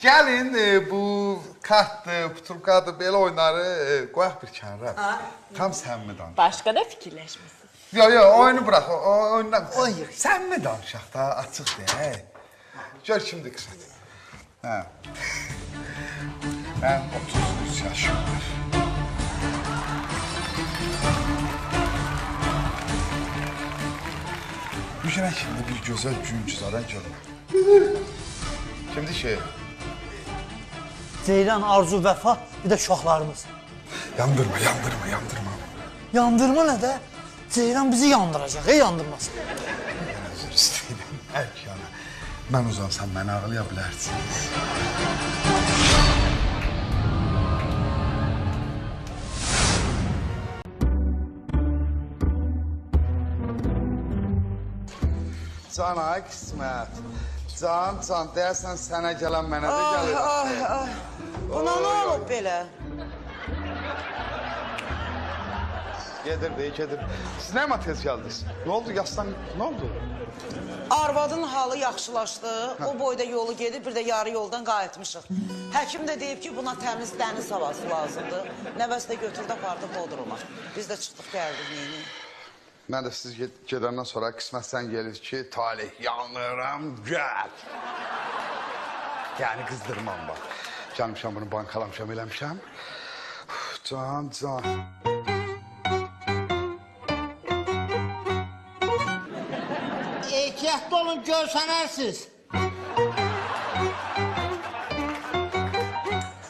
Gəlin bu kartdır, putulkadır, belə oyunları qoyaq bir kənara. Tam səmimi danış. Başqa da fikirləşməsin. Yo, oyunu bırax, oyundan. Səmimi danışaq da, açıq deyək. Gör kimdir qısat. Mən 33 yaşım var. Bu günə kimi bir gözəl gün güzaran görməm. Kimdir ki? Ceylan, Arzu, Vəfa, bir də uşaqlarımız. Yandırma. Yandırma nə də? Ceylan bizi yandıracaq, yandırmasın. Üzr istəyirəm, hər yana. Mən uzansam, məni ağlaya bilərsiniz. Can, ay qismət. Can, deyərsən sənə gələn mənə də gəlir. Ay. Buna nə olub belə? Gedir. Siz nə tez gəldiniz? Nə oldu, yasdan, nə oldu? Arvadın halı yaxşılaşdı, o boyda yolu gedib, bir də yarı yoldan qayıtmışıq. Həkim də deyib ki, buna təmiz dəniz havası lazımdır. Nəvəs də götürdü, apardı Bodruma. Biz də çıxdıq, gəldik, neyini. Mən də siz gedəndən sonra qismət sən gelir ki, talih yanıram, gəl. Yəni qızdırmam bax. Gəlmişəm bunu bankalamışam, eləmişəm. Can. Ehtiyatlı olun, görsənərsiz.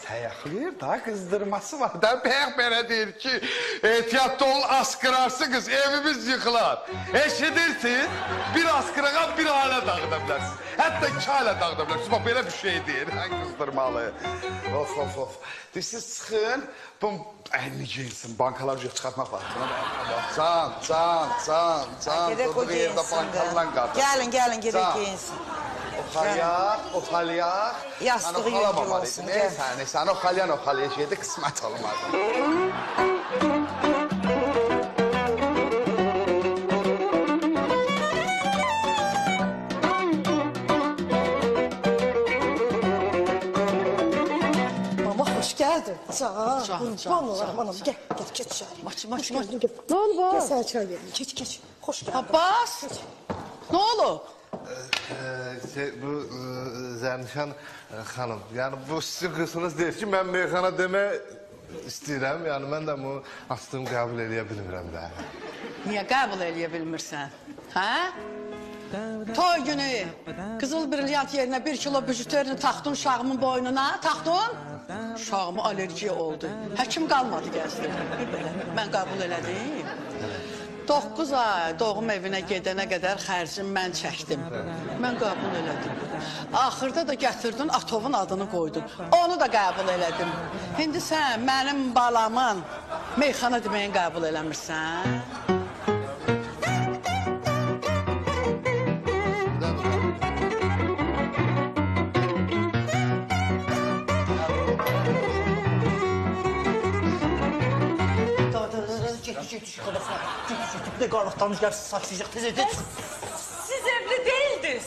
Sayaqlayır da, qızdırması var da. Pək belə deyir ki, ehtiyatlı ol, askırarsı qız, evimiz yıxılar. Eşidirsin, bir askırağa bir ailə dağıda bilərsiniz. Hətta iki ailə dağıda bilərsiniz. Bax, belə bir şey deyir, qızdırmalı. Of. Siz çıxın, bu əlini geyinsin, bankalar ucaq çıxartmaq var. Can. Gedək o geyinsin də. Gəlin, gedək geyinsin. Oxalıyaq. Yastığı yüngül olsun, gəl. Sən oxalayan şeydə qismət olmadı. Mama, hoş geldin. Kurban olayım anam. Gel, geç içeri. Maç. Ne oldu bu? Gel sana çay vereyim. Geç. Hoş geldin. Abbas! Ne oldu? Bu Zernişan xanım, yani bu sizin qısınız deyil ki, mən meyxana demə istəyirəm, yani mən də bunu astığım qəbul edə bilmirəm də. Niye kabul edeyə bilmirsən? Ha? Toy günü, qızıl brilyant yerine 1 kilo büjüterini taktın uşağımın boynuna, taktın. Uşağıma alerjiya oldu. Həkim qalmadı gəzdirdi. Mən qəbul elədim. 9 ay doğum evinə gedənə qədər xərcim mən çəkdim. Mən qəbul elədim. Axırda da gətirdin, Atovun adını qoydun. Onu da qəbul elədim. İndi sən mənim balamın meyxana deməyin qəbul eləmirsən. Get, bir də qarlıqdan gəlsin, saçlayacaq, tez. Siz evli değildiniz.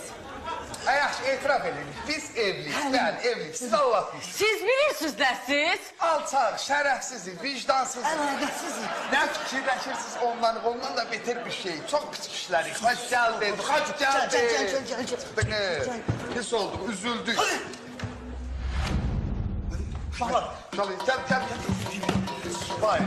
Yaxşı, etiraf edin. Biz evliyiz, bəli, evliyiz. Siz anlatmışsınız. Siz bilirsiniz de siz. Alçaq, şərəfsiziz, vicdansızız. Əlaqəsiz. Nə fikirləşirsiniz ondan da beter bir şey. Çox pis kişilərik. Xoş gəldin. Gəl. Pis olduk, üzüldük. Uşaqlar. Gel. Subay.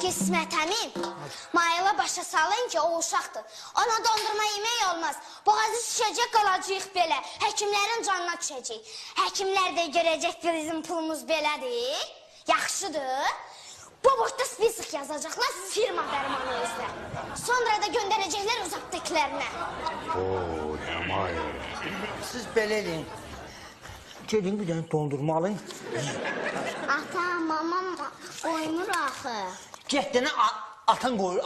Qismət əmin, Mayıla başa salın ki, o uşaqdır. Ona dondurma yemək olmaz. Boğazı şişəcək, qalacaq belə. Həkimlərin canına düşəcək. Həkimlər də görəcək ki, bizim pulumuz belədir. Yaxşıdır. Bu boşda spesik yazacaqlar firma dərmanınızda. Sonra da göndərəcəklər uzaqdakilərinə. Siz belə eləyin. Gelin bir dənə dondurma alın. Ata, mamam qoymur axı. Get dənə ata qoyur.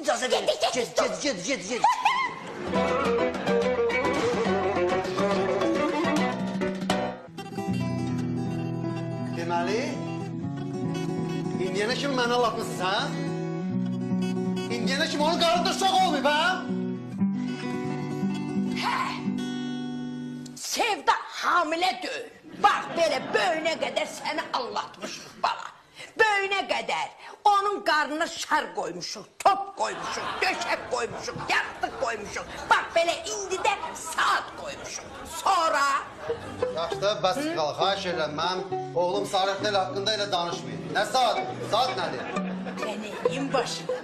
İcazə verin. Get. Deməli, indiyənə kimi mənə anlatmışsınız, ha? İndiyene kimi onun qarnında uşaq olmayıb, ha? Sevda hamilə deyil. Bax, belə böyünə qədər səni allatmışıq bala. Böyünə qədər onun qarnına şər qoymuşuq, top qoymuşuq, döşək qoymuşuq, yastık qoymuşuq. Bax, belə indi də saat qoymuşuq. Sonra... Yaxşı da, bəs qal, xahiş edirəm, mənim oğlum Sarıqdel haqqında elə danışmayın. Nə saat? Saat nədir? Ben neyim başına?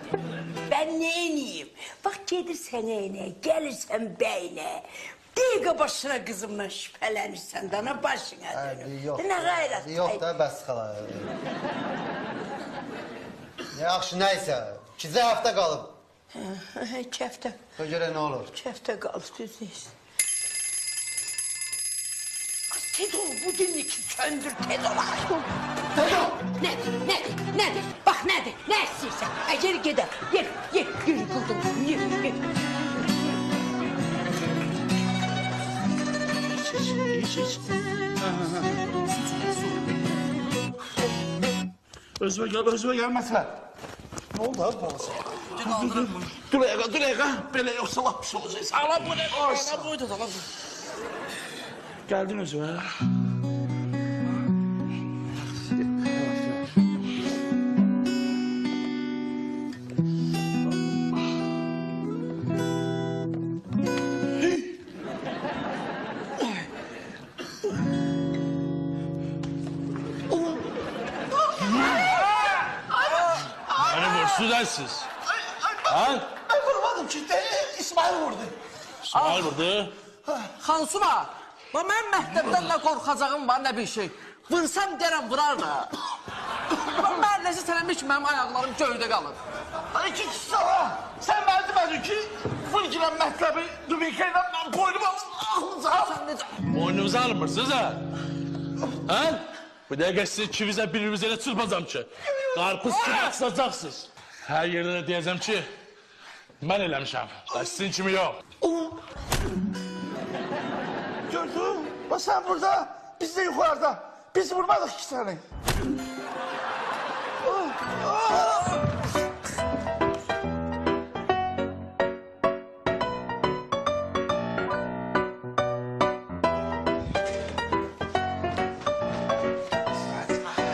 Ben neyim? Bak gedirsen eyneye, gelirsen beyne. Dəqiqə başına qızımla şübhələnirsən də, nə başına dönür. Yox. Nə qayrət? Yox da, bəs qala. Yaxşı, nəysə. 2 həftə qalıb. İki həftə. O görə nə olur? 2 həftə qalıb, düz deyirsən. Tez ol, bu dinliki söndür, tez ol. Tez ol. Nədir? Bax, nədir? Nə istəyirsən? Yer gedər, yer, qıldım, yer. Hiç. Özüme gelmezler. Ne oldu abi babası? Dur ayağa. Böyle yoksa laf bir şey olacak. Sağlam bu ne? Ana buydu da lan. Geldin özüme. Hani hırsızsınız? Ha? Ben vurmadım ki, İsmail vurdu. İsmail vurdu. Xansuma, mən məktəbdən nə qorxacağım var, nə bir şey. Vırsam deyərəm, vurar da. Mən nəsə sənəmiş ki, mənim ayaqlarım göydə qalır. İki kişi sana. Sen bana demedin ki, fırçılan mətləbi dubikayla ben boynumu ağlayacağım. Sən necə? Boynunuzu almırsınız ha? Ha? Bu dəqiqə sizin ikimizə birbirimize elə çırpacam ki. Qarpız kimi açılacaqsınız. Hər yerdə də deyəcəm ki, mən eləmişəm. Sizin kimi yox. Gördün? Bak sen burada, biz de yukarıda. Biz vurmadık ki seni.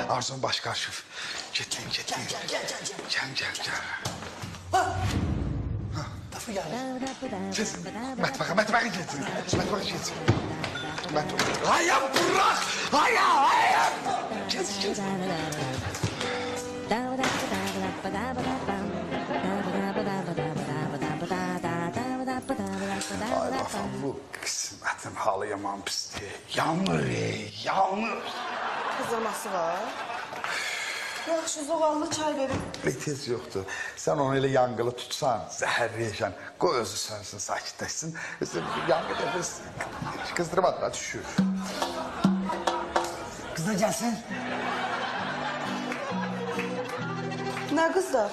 Arzum başqarşıv. Getməyin. Gel. Lafı geldi. Mətbəxə getsin. Hayır, bırak! Hayır! Kes. Ay bakalım, bu qismətin halı yaman pisdir. Yanır. Qızdırması var. Yaxşı, zoğallı çay verin. Tez yoxdur. Sən onu elə yanqılı tutsan, zəhərləyəcən, qoy özü sönsün, sakitləşsin. Yanqı dəfəs qızdırmadan düşür. Kız da gelsin. Nə qızlar?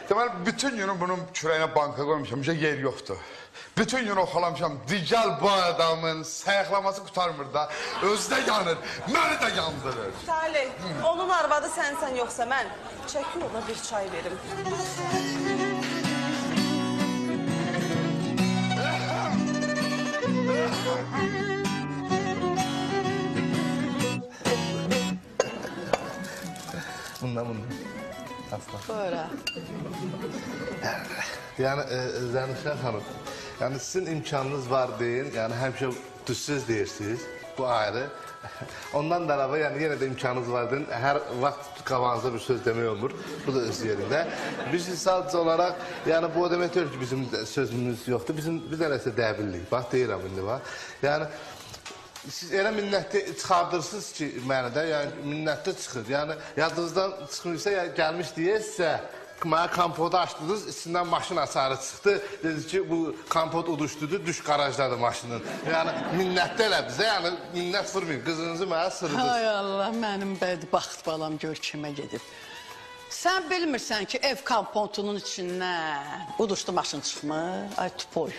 Deməli, bütün günü bunun kürəyinə banka qoymuşam, yer yoxdur. Bütün gün oxalamışam, digəl bu adamın sayıqlaması qutarmır da, özü də yanır, məni də yandırır. Salih, onun arvadı sənsən yoxsa mən. Çəkil ona bir çay verim. Bundan. Asla. Böyle. Yani Zənişan xanım, yani sizin imkanınız var deyin, yani həmişə düzsüz deyirsiniz, bu ayrı. Ondan da əlavə, yani yenə də imkanınız var deyin, hər vaxt qavanıza bir söz demək olmur, bu da öz yerində. Biz sadəcə olaraq, yani bu o demək deyil ki, bizim sözümüz yoxdur, biz eləsə dəbillik, bax deyirəm indi bax. Yani siz elə minnətli çıxardırsınız ki, məni də, yəni minnətli çıxır. Yəni yadınızdan çıxmırsa, yəni gəlmiş deyəsə, mənə kompotu açdınız, içindən maşın açarı çıxdı. Dedi ki, bu kompot uduşdudur, düş qarajdadır maşının. Yəni minnətli elə bizə, yəni minnət vurmayın, qızınızı mənə sırıdınız. Hay Allah, mənim bədbaxt balam gör kimə gedib. Sən bilmirsən ki, ev kompotunun içindən uduşdu maşın çıxmır. Ay tupoy.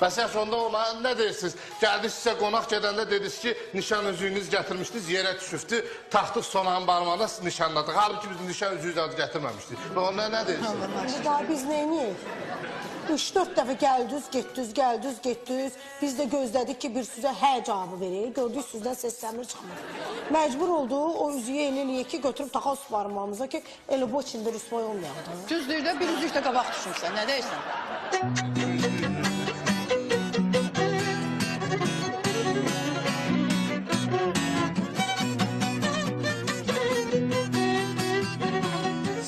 Məsələn, sonda ona nə deyirsiniz? Gəldiniz sizə qonaq gedəndə dediniz ki, nişan üzüyünüz gətirmişdiniz, yerə düşübdü, taxtıq sonanın barmağına nişanladıq. Halbuki biz nişan üzüyü adı gətirməmişdik. Və ona nə deyirsiniz? Daha biz neyniyik? 3-4 dəfə gəldiniz, getdiniz. Biz də gözlədik ki, bir sizə hə cavabı verir. Gördük sizdən səslənmir çıxmır. Məcbur olduq, o üzüyü eləyək ki, götürüb taxaq barmağımıza ki, elə bu içində rüsvay olmayaq. Düzdür də bir üzükdə qabaq düşmüşsən, nə deyirsən?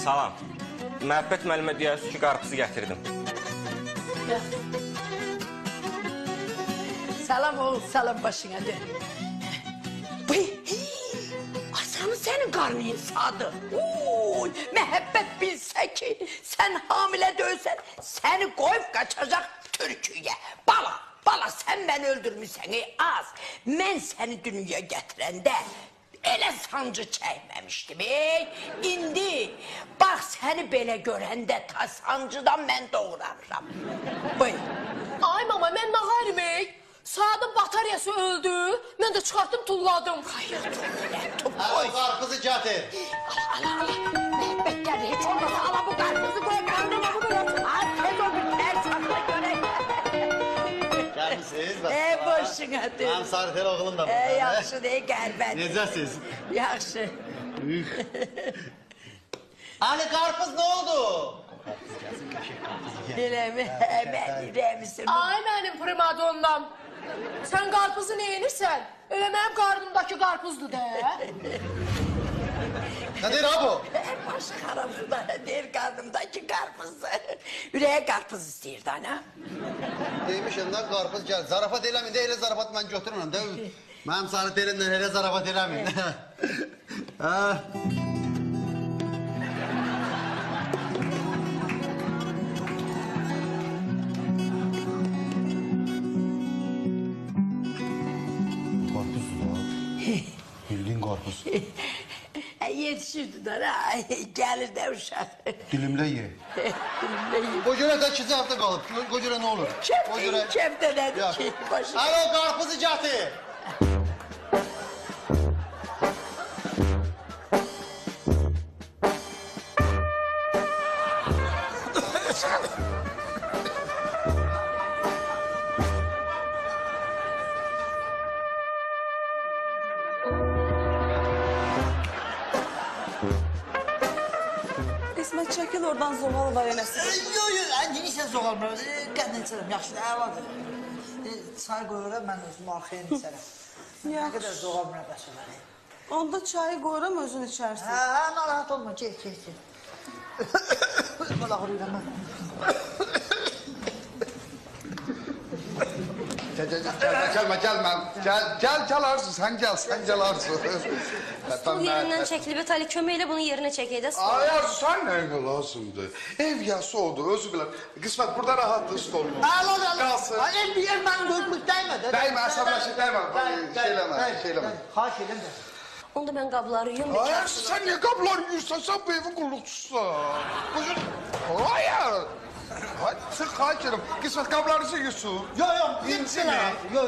Salam. Məhəbbət müəllimə deyərsiniz ki, qarpızı gətirdim. Salam oğul, salam başına de. Asanın senin qarnın sadı. Məhəbbət bilsə ki, sən hamilə döysən, səni qoyub qaçacaq Türküyə. Bala, sən məni öldürmüsən, az. Mən səni dünyaya gətirəndə elə sancı çəkməmişdim, İndi, bax səni belə görəndə ta sancıdan mən doğramışam. Ay mama, mən nağarım, Saadın bataryası öldü, mən də çıxartdım, tulladım. Hayır, Al qarpızı gətir. Ala, məhəbbət gəlir, heç olmasa ala bu qarpızı qoy, qarnına bunu yatır. Ay, tez ol, bir saxla görək. Gəlmisiniz? Boşunadır. Mənim Sarıtel oğlum da burada. Yaxşı, qəlbət. Necəsiz? Yaxşı. Ali qarpız nə oldu? Eləmi, mən irəmisin. Ay mənim primadonnam, sən qarpızı nə yenirsən? Elə mənim qarnımdakı qarpızdır da. Nə deyir ha bu? Baş xarabında deyir qarnımdakı qarpızı. Ürəyə qarpız istəyirdi, ana. Deymişəm də qarpız gəl. Zarafat eləmin də elə zarafat mən götürmürəm də. Mənim Sarıtelimlə elə zarafat eləmin. Bildiğin karpuz. Yetişirdi de ha, gelir de uşaq. Dilimle ye. Dilimle ye. O göre de 2 hafta kalıp. O göre ne olur? Kemde nedir ki? Alo karpuzu getir. İsmet çəkil oradan zoğal var eləsin. Yo, neyse zoğalmıram. Qəndən içərəm, yaxşıdır, əladır. Çay qoyuram, mən özüm arxaya içərəm. Nə qədər zoğalmıram başıları. Onda çayı qoyuram, özün içərsin. Hə, narahat olma, gel. Bala xuruyuram mən. Gelme. Gel Arzu, sen gel Arzu. Stol yerindən çəkilib, Ali köməklə bunu yerinə çəkək də. Ay Arzu, sen neyine lazımdı? Ev ya soğudu, özü bilen. Kısmet burada rahattır stolun. Kalsın. El mən dökmük dəymə. Değme, asablaşık değme. Şeyleme. Xahiş edim də. Onda mən qabları yuyum. Ay Arzu, sen niye kapılar yiyorsan? Sen bu evin kullukçusun. Hayır. Hadi sık kaçırım. Kısmet kablarımızı yiyorsun. Yok. İnci mi?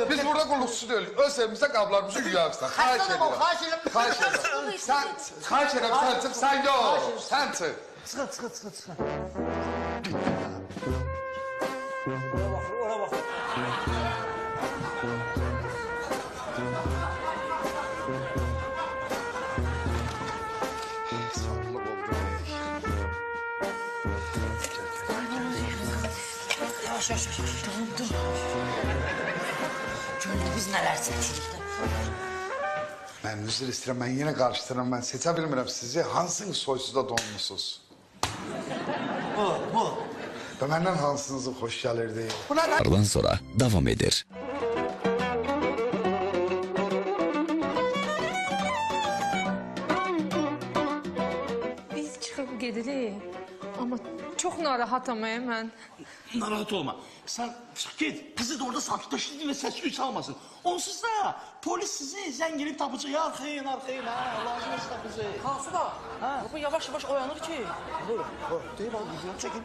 Biz burada kullukçu değiliz. Öz evimizde kablarımızı yiyorsun. Kaç ederim. Sen çık, sen yok. Sen çık. Çıkın. Ora bak. Sarılık oldu. Yavaş. Dur. Gönlü biz neler seçirik de. Ben üzr istəyirəm, ben yine karıştırırım. Ben seçe bilmirəm sizi. Hansınız soysuzda donmusunuz? Bu. Və məndən hansınızı xoş gəlirdi? Aradan sonra devam edir. Biz çıxıb gedirik, amma çox narahatam mən. Narahat olma. Sen çık git. Kızı da orada saklaştır diye ses güç almasın. Onsuz da polis sizi zəng gelip tapıcıya arxayın. Ha, lazım olsa kızı. Hansı da? Bu yavaş yavaş oyanır ki. Buyurun. Deyim abi,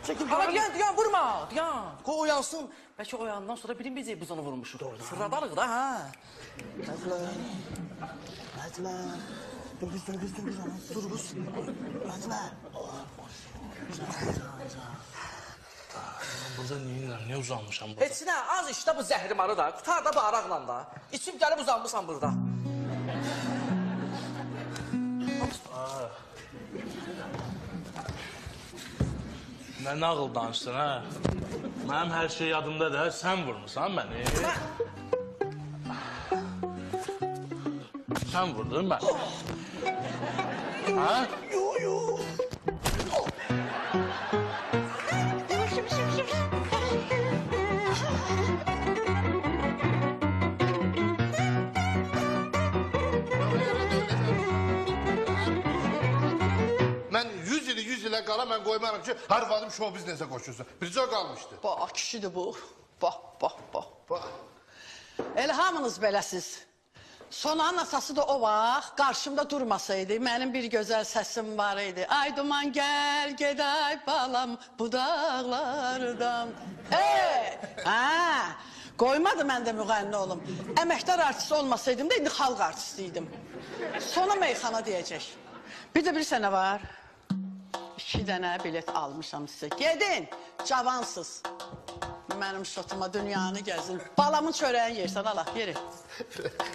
çekil. Ama diyan vurma. Diyan. Qoy oyansın. Bəlkə oyandan sonra bilinməyəcək biz onu vurmuşuq. Fırladarıq da ha. Hadi lan. Dur kız. Dur kız. Hadi lan. Burada niye uzanmışam burada? Heç nə, az işdə bu zəhrimarı da. Qutar da bağıraqla da. İçim gəlib uzanmışam burada. Nə nağıl danışdın, hə? Mənim hər şey yadımdadır, sən vurmusan məni. Sən vurdun məni. Hə? Yo. Mən 100 ilə qala mən qoymaram ki, Harvadım show biznesə qoşulsun. Bircə o qalmışdı. Bax, kişidir bu. Bax. Elə hamınız beləsiz. Sonanın atası da o vaxt qarşımda durmasaydı, mənim bir gözəl səsim var idi. Ay duman gəl, geday balam bu dağlardan. Qoymadı mən də müğənni olum. Əməkdar artist olmasaydım da indi xalq artistiydim. Sona meyxana deyəcək. Bir də bilirsən nə var? 2 dənə bilet almışam sizə. Gedin, cavansız. Mənim şotuma dünyanı gəzin. Balamın çörəyin yersən, Allah, yeri.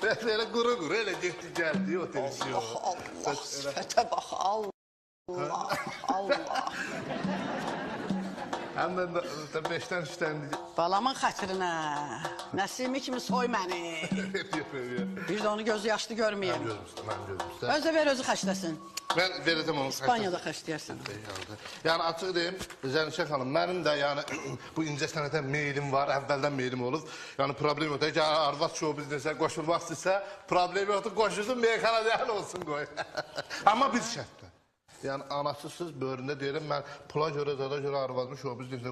Elə quru, elə getdi, gəldi, o televizyon. Allah, sifətə bax, Allah. Həm də 5-dən 3-dən. Balamın xətrinə, Nəsimi kimi soy məni. Bir də onu gözü yaşlı görməyəm. Mən gözümüzdə. Özü ver, özü xəşləsin. Mən verəcəm onu. İspanyada xəşləyərsən. Yəni açıq deyim, Zənişə xanım, mənim də yəni bu incə sənətə meylim var, əvvəldən meylim olub. Yəni problem yoxdur. Əgər arvad show biznesə qoşulmaq istəsə, problem yoxdur, qoşulsun, meyxana deyən olsun qoy. Amma bir şərtlə. Yəni anasısız böhründə deyirəm, mən pula görə, zada görə arvadımı show biznesə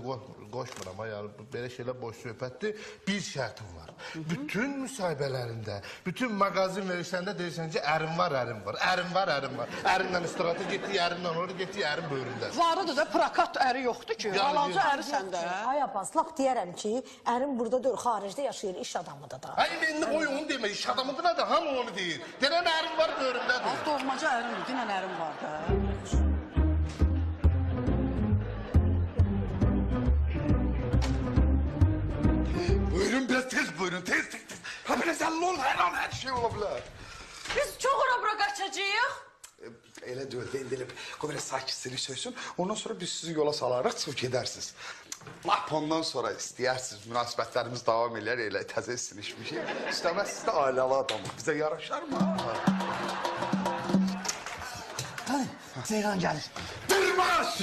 qoşmuram. Yəni belə şeylər boş söhbətdir. Bir şərtim var. Bütün müsahibələrində, bütün mağazin verişlərində deyirsən ki, ərim var. Ərimlə istirahata getdik, ərimlə oraya getdik, ərim böhründə. Varıdır da, prakat əri yoxdur ki. Halancı əri səndə. Ay Abbas, laf deyərəm ki, ərim burada deyil, xaricdə yaşayır, iş adamıdır da. Ay, indi qoy onu demə, iş adamıdır nədir, hamı onu deyir. Deyirəm, ərim var böhründədir. Doğmaca ərimdir, dinən ərim var da. Buyurun biraz tez buyurun, tez. Ha böyle zəlli ol, her şey olabilir. Biz çok ora kaçacağıq. Elə deyil, deyilip, o böyle sakitçilik söylesin. Ondan sonra biz sizi yola salarıq, çıxıb gedərsiniz. Lap ondan sonra istəyirsiniz, münasibətlərimiz davam elər, elə təzə sinişmişik. İstəməzsiniz də ailəli adamı, bizə yaraşar mı? Ceylan gəlir. Durmaz!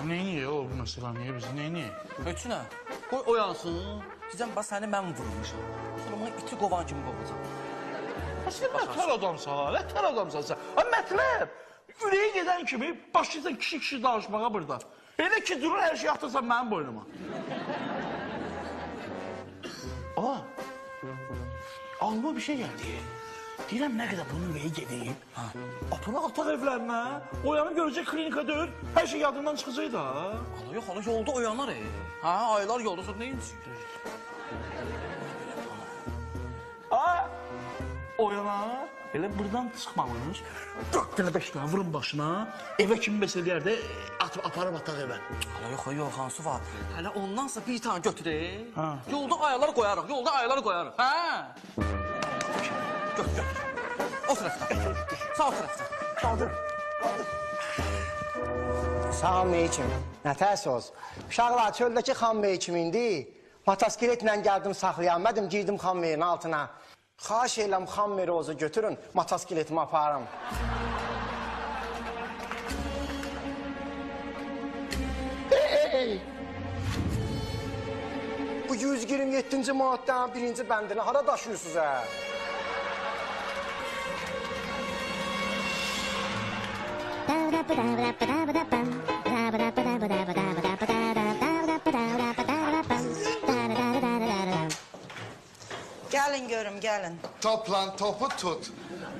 Neyniyə o bu məsələ, niyə biz, neyniyə? Heç nə. Qoy oyansın. Diyəcəm, bax səni mən vurmuşam. Sonra bunu iti qovan kimi qovacam. Sən nətər adamsan sən. Ay mətləb, ürəyə gedən kimi başlayırsan kişi danışmağa burada. Elə ki durur, hər şey atırsan mənim boynuma. Ağlıma bir şey gəldi. Deyirəm, nə qədər bunun ürəyi gedib. Apını ataq evlərinə, oyanı görəcək klinika döyür, hər şey yadından çıxacaq da. Ala yox, ala yolda oyanar. Aylar yolda sonra neyin düşür? Oyanar, elə buradan çıxmamış, 4 dənə 5 dənə vurun başına, evə kimi məsələyər də aparıb ataq evə. Ala yox, hansı var? Hələ ondansa bir tane götürək. Yolda aylar qoyarıq, hə? Götür. O tərəfdən. Sağ tərəfdən. Qaldır. Sağ meykim. Nətər söz? Uşaqlar çöldəki xan meykim indi. Motosikletlə gəldim saxlayamadım, girdim xan meyin altına. Xahiş edirəm xam merozu götürün, motosikletimi aparım. Bu 127-ci maddənin birinci bəndini hara daşıyorsunuz hə? Gəlin görüm, gəlin. Toplan topu tut.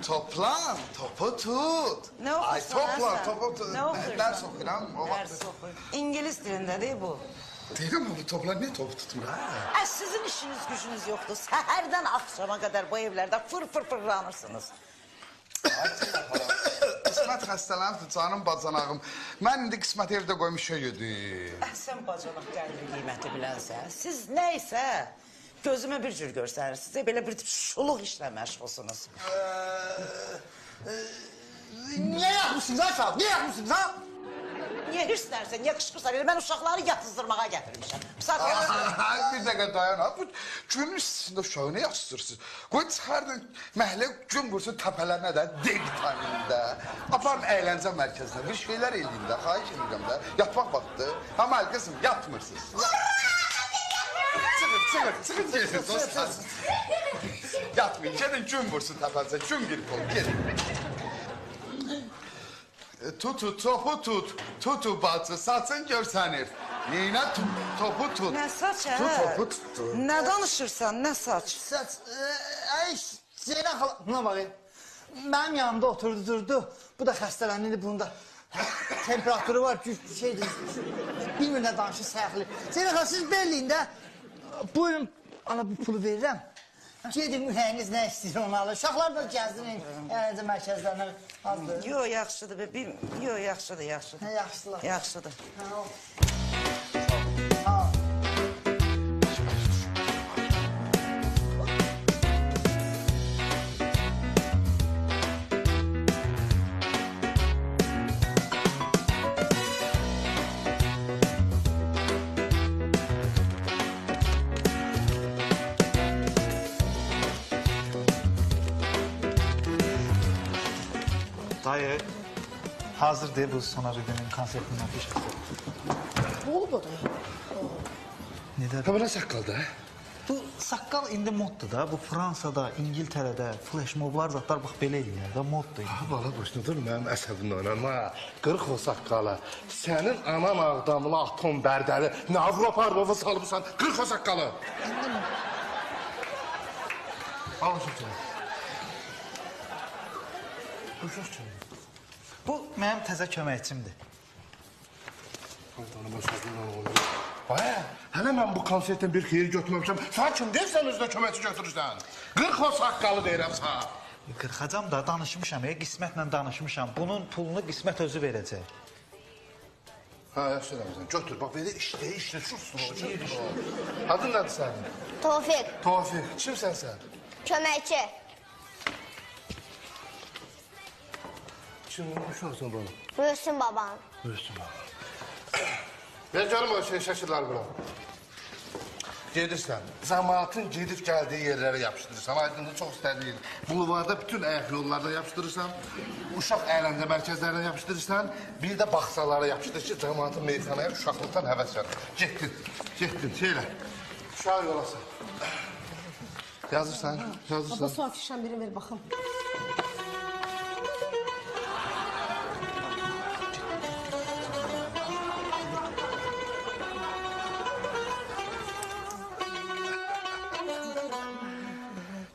Toplan topu tut. Ne okursun Ay toplan sen? topu tut. Ne okursun? Ders okuram. Ders okur. İngiliz dilində deyil bu. Değil mi bu toplan ne topu tutmur ha? Sizin işiniz gücünüz yoktur. Səhərdən axşama kadar bu evlərdə fır fırlanırsınız. Qismət xəstələnibdir canım bacanağım. Mən indi qismət evdə qoymuş şey yedim. Sən bacanaq qəndiri qiyməti bilənsən. Siz neysə gözümə bir cür görsənirsiniz. Belə bir şuluq işlə məşğulsunuz. Niye yapmışsınız ha sağ? Niye yapmışsınız ha? Niye hırslənsən, niye qışqırsan? Ben uşaqları yatızdırmağa gətirmişəm. Bir dəqiqə dayan ha. Bu günün içində uşağı ne yazdırsınız? Qoy çıxardın məhəllə gün qursun təpələrinə də D vitaminində. Aparın əyləncə mərkəzinə bir şeylər eləyin də. Xahiş edirəm də. Yatmaq vaxtı. Amma qızım yatmırsınız. Çıxın gelsiniz dostlar. Yatmayın, gedin gün vursun təpənizə. Gün girip olun, gelin. Tutu, topu tut. Tutu bacı, saçın görsənir. Neyinə topu tut. Nə saç hə? Tut, topu tut. Nə danışırsan, nə saç? Saç, ay Zeynep hala, buna bakayım. Benim yanımda oturdu durdu. Bu da xəstələnirdi bunda. Temperatürü var ki şeydir. Bilmir nə danışır sayıqlı. Zeynep hala siz belliyin də. Buyurun, ana bu pulu verirəm. Gedin mühəyiniz nə istəyir onu alır. Uşaqlar da gəzdinin əyləncə mərkəzlərinə azdır. Yo, yaxşıdır be. Yo, yaxşıdır, yaxşıdır. Hə, yaxşılar. Yaxşıdır. Dayı, hazır değil bu Sonar Rüden'in konsertinin afişası. Ne oldu da? Neden? Ha bu ne saqqaldı ha? Bu saqqal indi moddur da. Bu Fransada, İngiltərədə flash moblar zatlar bax belə eləyirlər də moddur. Ha bala başladır mənim əsəbimlə oynama. Qırx o saqqala. Sənin anan ağdamına atom bərdəli. Nə Avropa arvava salıbsan? Qırx o saqqalı. Al şu Bu mənim təzə köməkçimdir. Baya, hələ mən bu konsertdən bir xeyir götürməmişəm. Sən kim deyirsən özünə köməkçi götürürsən? Qırx o saqqalı deyirəm sana. Qırxacam da danışmışam, qismətlə danışmışam. Bunun pulunu qismət özü verəcək. Ha, yaxşı eləmirsən. Götür, bax belə işlə, şursun. Adın nədir sənin? Tofiq, Tofiq, kimsən sən? köməkçi. Kim uşaqsan bana? Rüsüm baban. Rüsüm baba. Ben canım o şey şəkillər bura. Gedirsən, cəmaatın gedib gəldiyi yerlərə yapışdırırsan. Aydınlığı çox istədiyin. Bulvarda bütün ayaq yollarda yapışdırırsan. Uşaq əyləncə mərkəzlərinə yapışdırırsan. Bir də baxsalara yapışdır ki, cəmaatın meyxanaya uşaqlıqdan həvəs verir. Getdin, şeylə. Uşağı yolasın. Yazırsan. Abla su afişən birini ver baxım.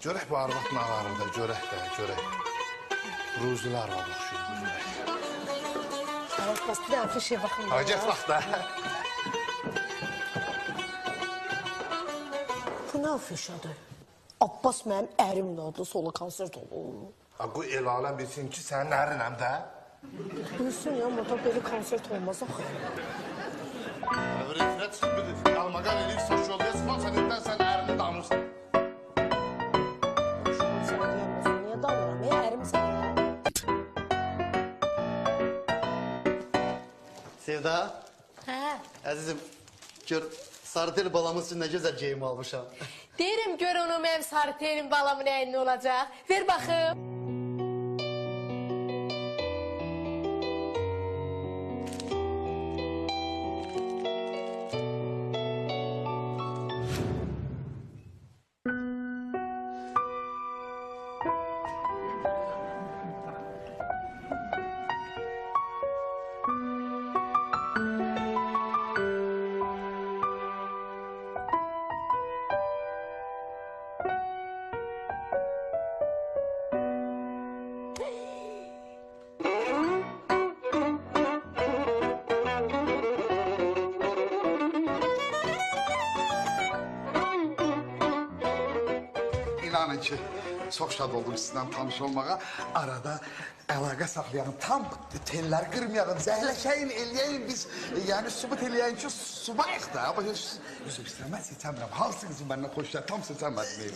Görək bu arvad nə varında, görək. Ruzili arvad oxşuyur, görək. Bas bir dənə afişə baxım. Ha, get bax da. Bu nə afişadır? Abbas mənim ərimlə adlı solo konsert olur. Ha, bu el aləm bilsin ki, sənin ərinəm də. Bilsin ya, motor belə konsert olmaz axı. Refret, bir qalmaqal eləyib, saç yolda sıxman, sən evdən sən ərini danırsan. Sənə deyəməsin, niyə danıram? Ərim sənə. Sevda, Hə, əzizim, gör sarı tel balamız üçün nə gözəl geyim almışam. Derim gör onu benim sarı terim balamın elinde olacak. Ver bakayım. İnanın ki çok şad oldum sizden tanış olmağa. Arada əlaqə saxlayalım, tam tellər qırmayalım, zəhləşəyin, eləyəyin biz. Yani subut eləyəyin ki, subayıq da. Ama üzr istəyirəm, mən seçəmirəm. Hansınızı məndən xoşlar, tam seçəmədim.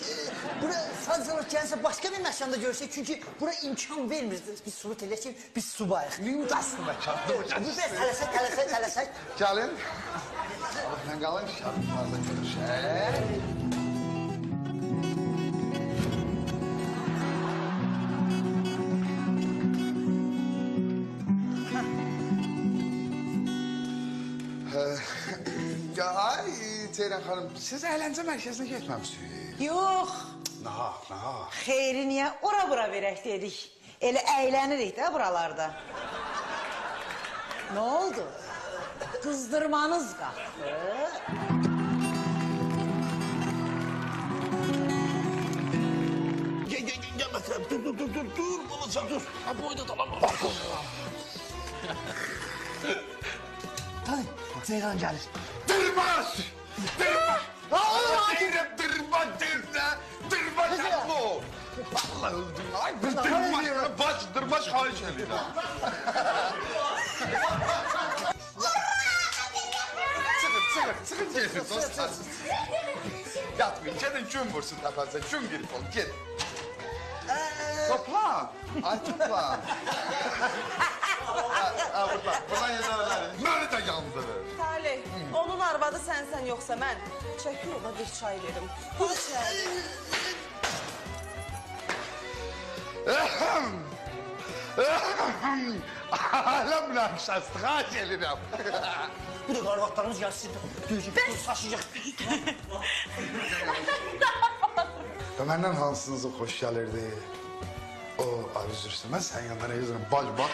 Bura sadəcə olaraq gəlsə başqa bir məkanda görsək, çünki bura imkan vermir. Biz subut eləyək, biz subayıq. Nüdaslı məkandır. Biz tələsək. Gəlin. Mən qalın, şartlarla görüşək. Ay Ceylan xanım, siz əyləncə mərkəzinə getməmişsiniz. Yox. Nah. Xeyri niyə ora-bura verək dedik. Elə əylənirik də buralarda. Nə oldu? Qızdırmanız qalxdı. Gel Məkrəm, dur, balaca dur. Ha, boyda dalama. Hay, Ceylan gəlir. Dırbaş! Dırbaş yapma o! Vallahi öldüm. Ay biz dırbaş xahiş edirəm. Çıxın gelin dostlar. Yatmayın, gedin gün vursun təpəzə, gün girip olun, gedin. Toplan, toplan. Buradan yedirlər. Məni də yandırır. Salih, onun arvadı sensen yoksa ben. Çekil ona bir çay verim. Hala münaqişəsi, xahiş edirəm. Bu da qarvatlarımız gəlsin. Döyəcək, saçacaq. Məndən hansınıza xoş gəlirdi? O, üzrüsün, mən sən yandan edirəm, bak.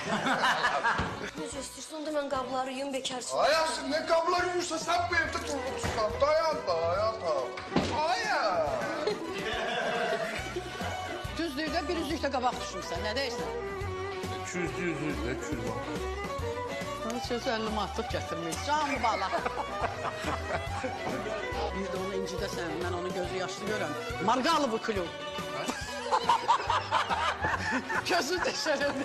Necə istəyirsən, onda mən qabları yuyum, bekar çıxım. Ayasın, ne qablar yuyursa sen bu evde turluksan. Dayan da, hayatım. Düzlükdə bir üzlükdə qabaq düşmüsən, nə deyirsən? 200 var. Onun sözü 50 matlıq gətirmiş, canlı bala. Bir də onu incidəsən, mən onu gözü yaşlı görəm. Marqalı bu kulu. Gözü deşərim.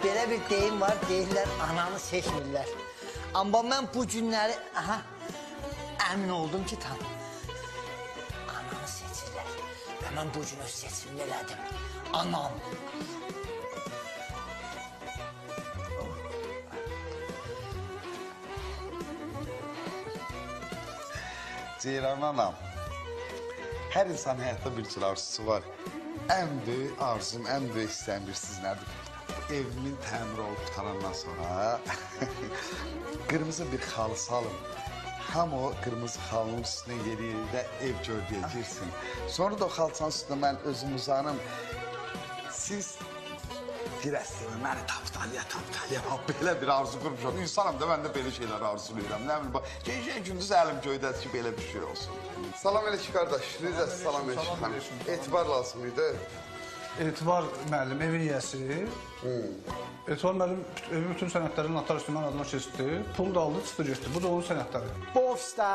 Belə bir deyim var, deyirlər ananı seçmirlər. Amma mən bu günləri, əmin oldum ki tam. Ananı seçirlər. Və mən bu gün öz seçimini elədim. Anam. Ceylan anam, her insan hayatta bir sürü arzusu var. En büyük arzum, en büyük isteğim bir siz nedir? Evimin təmiri olup qutarandan sonra kırmızı bir halı salın. Hem o kırmızı halının üstüne yeriyerinde ev gördüğe girsin. Sonra da o halçanın üstüne ben özüm uzanım. Siz girəsiniz, məni taptalaya. Belə bir arzu qurmuşam. İnsanım da ben de böyle şeyler arzuluyuram. Ne bileyim, gece gündüz elim göydədir ki, belə bir şey olsun. Salam aleyküm kardeş. Necəsiz? Salam aleyküm. Etibar lazımıydı. Etibar müəllim, evin yiyəsi. Etibar müəllim evin bütün sənədlərini notar üstündən adına keçdi. Pul da aldı, çıxdı getdi. Bu da onun sənədləri. Bu ofisdə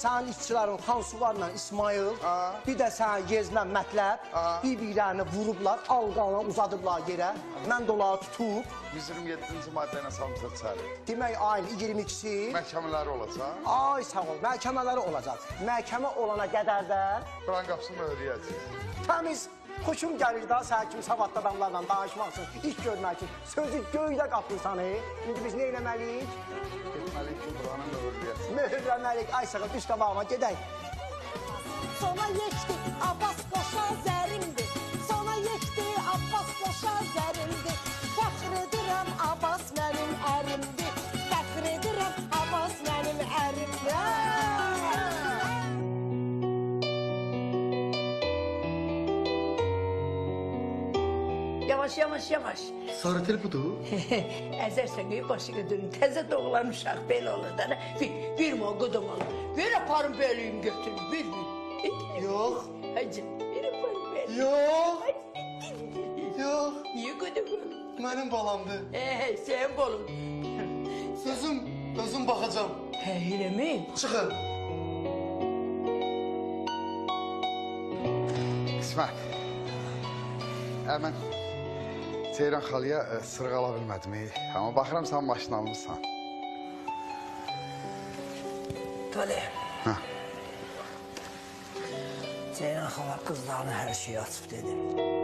sənin işçilərin Xansuvarla İsmail, bir də sənin Gezmən Mətləb bir-birlərini vurublar, alqanla uzadıblar yerə. Mən də onları tutub. 127-ci maddə ilə savcılıq çağırır. Demək ayın 22-si. Məhkəmələri olacaq. Ay sağ ol, məhkəmələri olacaq. Məhkəmə olana qədər də... Buranın qapısını öyrəyəcək. Təmiz Xoşum gəlir daha səhər kimi savadlı adamlarla danışmaq üçün, iş görmək üçün. Sözü göydə qapırsan, İndi biz nə eləməliyik? Getməliyik ki, buranı möhürləyəsin. Möhürləməliyik. Ay sağa, düş qabağıma, gedək. Sona yekdi Abbas boşa zərimdir. Sona yekdi Abbas boşa zərimdir. Fəxr edirəm Abbas mənim ərimdir. Fəxr edirəm Abbas mənim ərimdir. Yavaş yavaş yavaş. Sarı tel budur. Əzərsən qoy başına dönün. Təzə doğulan uşaq belə olur da. Bir o qudum olur. Bir aparım bölüyüm götürüm. Bir. Yox. Hacı bir aparım bölüyüm. Yox. Yox. Niye qudum? Mənim balamdır. Sen bolun. Özüm baxacam. Elə mi? Çıxın. İsmət. Mən Ceyran xalıya sırıq ala bilmədim. Amma baxıram sən maşın almışsan. Talih. Hə. Ceyran xala qızlarına hər şeyi açıb dedi.